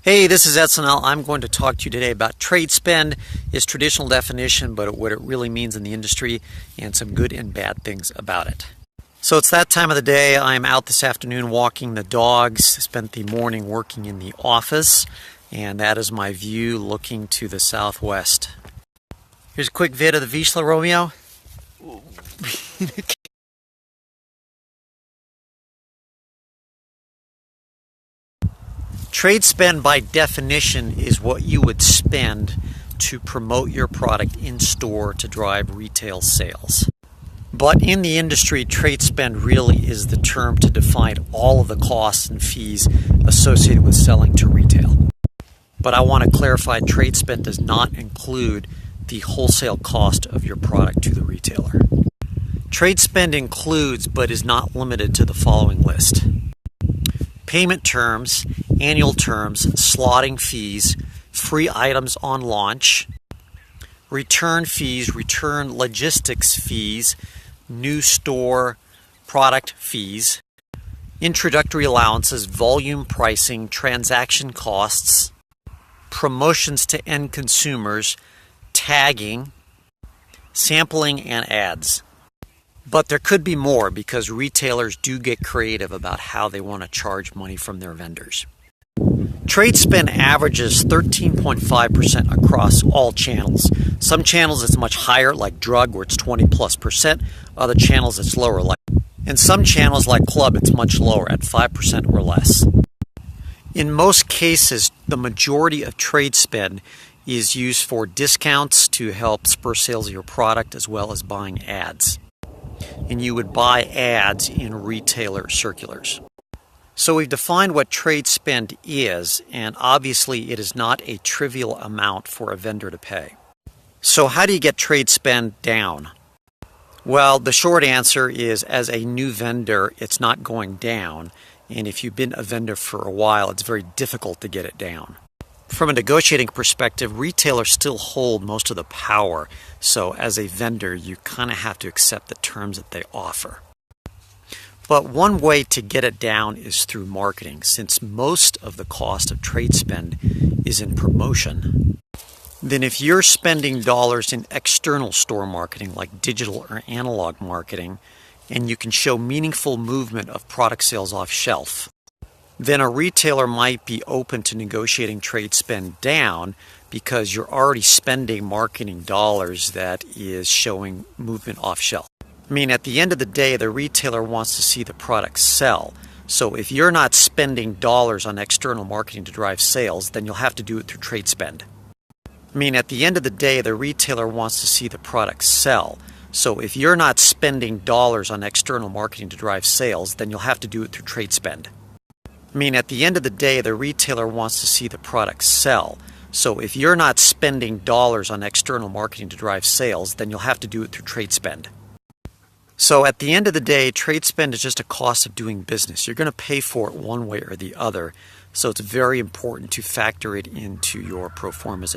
Hey, this is Ethanol. I'm going to talk to you today about trade spend, its traditional definition, but what it really means in the industry, and some good and bad things about it. So it's that time of the day. I'm out this afternoon walking the dogs. Spent the morning working in the office, and that is my view looking to the southwest. Here's a quick vid of the Vizsla Romeo. Trade spend by definition is what you would spend to promote your product in store to drive retail sales. But in the industry, trade spend really is the term to define all of the costs and fees associated with selling to retail. But I want to clarify, trade spend does not include the wholesale cost of your product to the retailer. Trade spend includes, but is not limited to, the following list: payment terms, annual terms, slotting fees, free items on launch, return fees, return logistics fees, new store product fees, introductory allowances, volume pricing, transaction costs, promotions to end consumers, tagging, sampling, and ads. But there could be more, because retailers do get creative about how they want to charge money from their vendors. Trade spend averages 13.5% across all channels. Some channels it's much higher, like drug, where it's 20+%. Other channels it's lower, and some channels like club it's much lower, at 5% or less. In most cases, the majority of trade spend is used for discounts to help spur sales of your product, as well as buying ads. And you would buy ads in retailer circulars. So we've defined what trade spend is, and obviously it is not a trivial amount for a vendor to pay. So how do you get trade spend down? Well, the short answer is, as a new vendor, it's not going down, and if you've been a vendor for a while, it's very difficult to get it down. From a negotiating perspective, retailers still hold most of the power, so as a vendor, you kind of have to accept the terms that they offer. But one way to get it down is through marketing, since most of the cost of trade spend is in promotion. Then if you're spending dollars in external store marketing, like digital or analog marketing, and you can show meaningful movement of product sales off shelf, then a retailer might be open to negotiating trade spend down, because you're already spending marketing dollars that is showing movement off shelf. I mean, at the end of the day, the retailer wants to see the product sell. So if you're not spending dollars on external marketing to drive sales, then you'll have to do it through trade spend. I mean, at the end of the day, the retailer wants to see the product sell. So if you're not spending dollars on external marketing to drive sales, then you'll have to do it through trade spend. I mean, at the end of the day, the retailer wants to see the product sell. So if you're not spending dollars on external marketing to drive sales, then you'll have to do it through trade spend. So at the end of the day, trade spend is just a cost of doing business. You're going to pay for it one way or the other. So it's very important to factor it into your pro formas.